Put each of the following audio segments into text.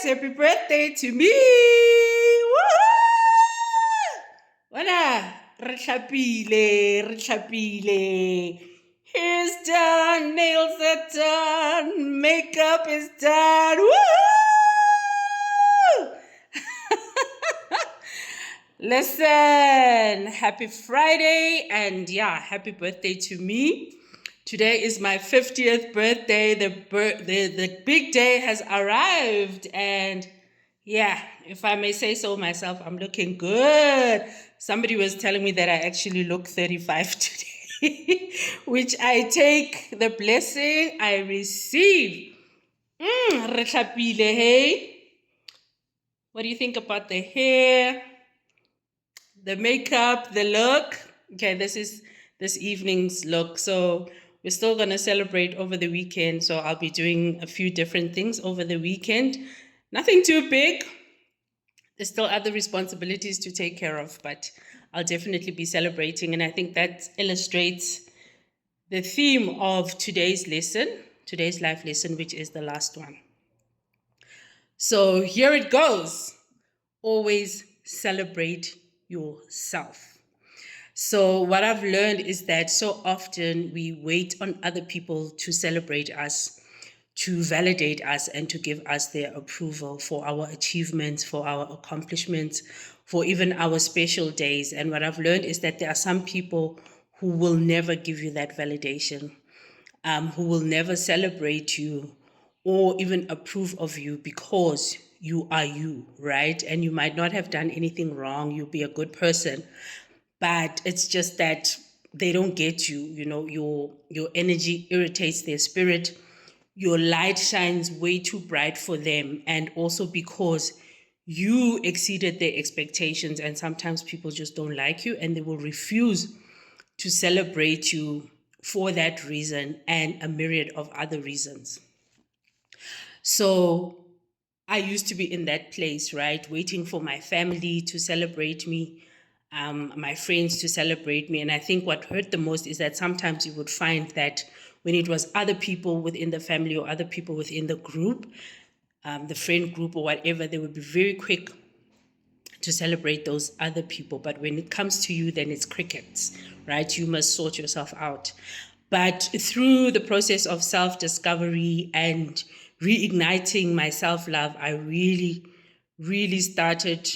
happy birthday to me. Woo! Wala, re tlhapile. Hair's done, nails are done, makeup is done. Woo! Listen, happy Friday, and yeah, happy birthday to me. Today is my 50th birthday. The big day has arrived, and yeah, if I may say so myself, I'm looking good. Somebody was telling me that I actually look 35 today, which I take the blessing I receive. Re tlhapile, hey? What do you think about the hair? The makeup, the look. Okay, this is this evening's look. So we're still going to celebrate over the weekend. So I'll be doing a few different things over the weekend. Nothing too big. There's still other responsibilities to take care of, but I'll definitely be celebrating. And I think that illustrates the theme of today's lesson, today's life lesson, which is the last one. So here it goes. Always celebrate yourself. So what I've learned is that so often we wait on other people to celebrate us, to validate us, and to give us their approval for our achievements, for our accomplishments, for even our special days. And what I've learned is that there are some people who will never give you that validation, who will never celebrate you or even approve of you because you are you, right? And you might not have done anything wrong. You'll be a good person, but it's just that they don't get you. You know, your energy irritates their spirit. Your light shines way too bright for them, and also because you exceeded their expectations, and sometimes people just don't like you and they will refuse to celebrate you for that reason and a myriad of other reasons. So I used to be in that place, right? Waiting for my family to celebrate me, my friends to celebrate me. And I think what hurt the most is that sometimes you would find that when it was other people within the family or other people within the group, the friend group or whatever, they would be very quick to celebrate those other people. But when it comes to you, then it's crickets, right? You must sort yourself out. But through the process of self-discovery and reigniting my self-love, I really, really started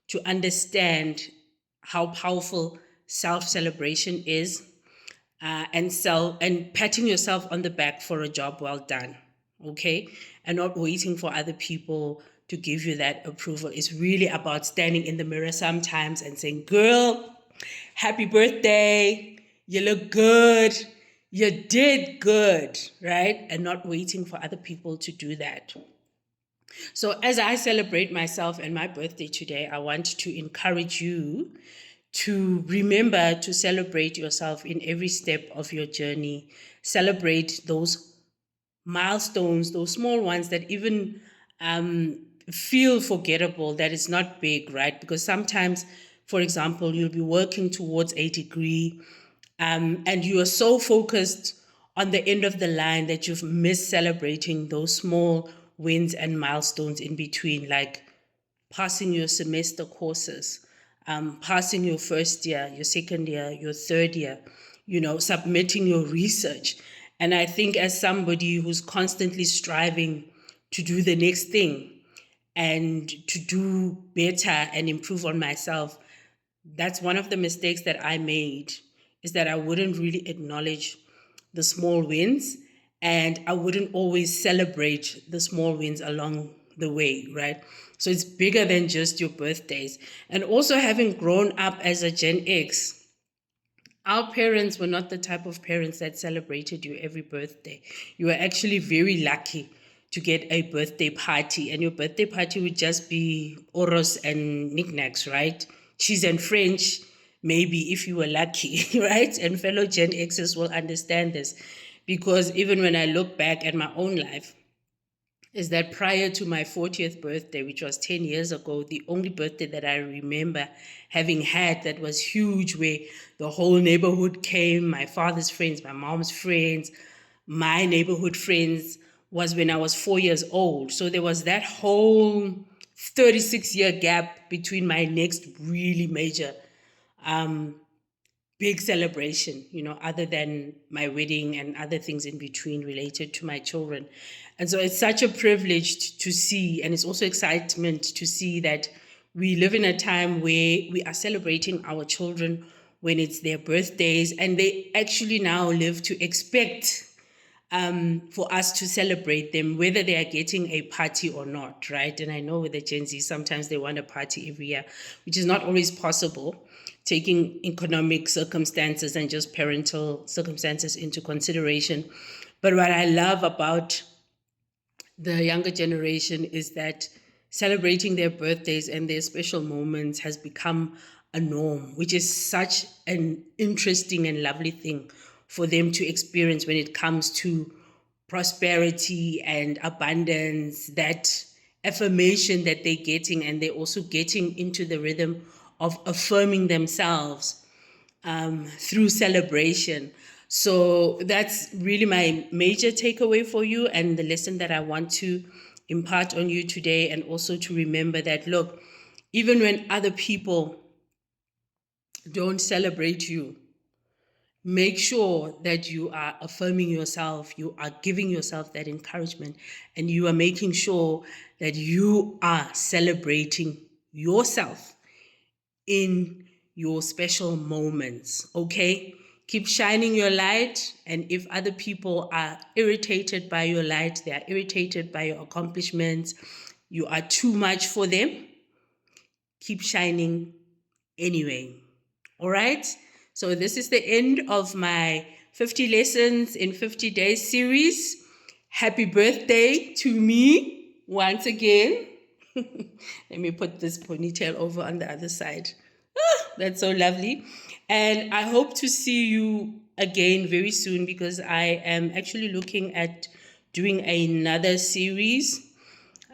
to understand how powerful self-celebration is, and patting yourself on the back for a job well done, okay? And not waiting for other people to give you that approval. It's really about standing in the mirror sometimes and saying, girl, happy birthday, you look good, you did good, right? And not waiting for other people to do that. So as I celebrate myself and my birthday today, I want to encourage you to remember to celebrate yourself in every step of your journey. Celebrate those milestones, those small ones that even feel forgettable, that is not big, right? Because sometimes, for example, you'll be working towards a degree, and you are so focused on the end of the line that you've missed celebrating those small wins and milestones in between, like passing your semester courses, passing your first year, your second year, your third year, submitting your research. And I think as somebody who's constantly striving to do the next thing and to do better and improve on myself, that's one of the mistakes that I made, is that I wouldn't really acknowledge the small wins, and I wouldn't always celebrate the small wins along the way, right? So it's bigger than just your birthdays. And also, having grown up as a Gen X, our parents were not the type of parents that celebrated you every birthday. You were actually very lucky to get a birthday party, and your birthday party would just be oros and knickknacks, right? Cheese and French, maybe, if you were lucky, right? And fellow Gen Xers will understand this, because even when I look back at my own life, is that prior to my 40th birthday, which was 10 years ago, the only birthday that I remember having had that was huge, where the whole neighborhood came, my father's friends, my mom's friends, my neighborhood friends, was when I was 4 years old. So there was that whole 36-year gap between my next really major big celebration, other than my wedding and other things in between related to my children. And so it's such a privilege to see, and it's also excitement to see that we live in a time where we are celebrating our children when it's their birthdays, and they actually now live to expect for us to celebrate them, whether they are getting a party or not, right? And I know with the Gen Z, sometimes they want a party every year, which is not always possible, taking economic circumstances and just parental circumstances into consideration. But what I love about the younger generation is that celebrating their birthdays and their special moments has become a norm, which is such an interesting and lovely thing for them to experience when it comes to prosperity and abundance, that affirmation that they're getting, and they're also getting into the rhythm of affirming themselves through celebration. So that's really my major takeaway for you, and the lesson that I want to impart on you today, and also to remember that, look, even when other people don't celebrate you, make sure that you are affirming yourself, you are giving yourself that encouragement, and you are making sure that you are celebrating yourself in your special moments, okay? Keep shining your light, and if other people are irritated by your light, they are irritated by your accomplishments, you are too much for them, keep shining anyway. All right? So this is the end of my 50 Lessons in 50 Days series. Happy birthday to me once again. Let me put this ponytail over on the other side. That's so lovely. And I hope to see you again very soon, because I am actually looking at doing another series.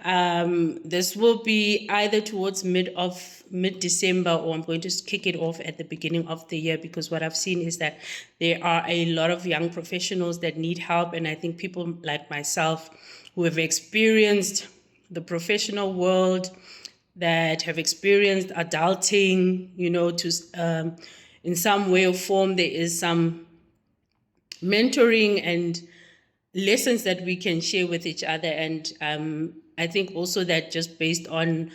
This will be either towards mid-December, or I'm going to kick it off at the beginning of the year, because what I've seen is that there are a lot of young professionals that need help, and I think people like myself who have experienced the professional world, that have experienced adulting, to in some way or form, there is some mentoring and lessons that we can share with each other. And I think also that, just based on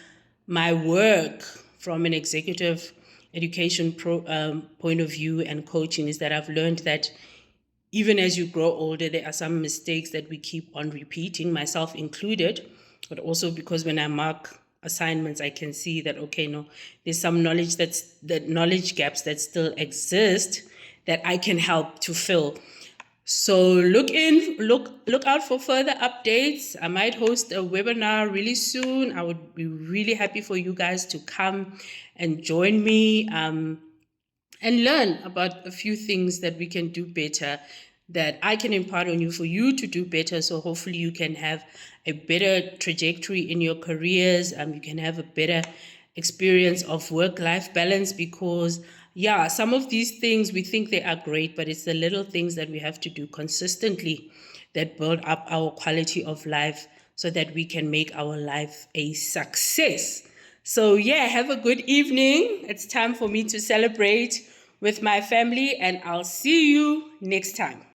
my work from an executive education point of view and coaching, is that I've learned that even as you grow older, there are some mistakes that we keep on repeating, myself included, but also because when I mark assignments, I can see that, okay, no, there's some knowledge knowledge gaps that still exist that I can help to fill. So look out for further updates. I might host a webinar really soon. I would be really happy for you guys to come and join me and learn about a few things that we can do better, that I can impart on you for you to do better. So hopefully you can have a better trajectory in your careers. You can have a better experience of work-life balance, because some of these things we think they are great, but it's the little things that we have to do consistently that build up our quality of life, so that we can make our life a success. So have a good evening. It's time for me to celebrate with my family, and I'll see you next time.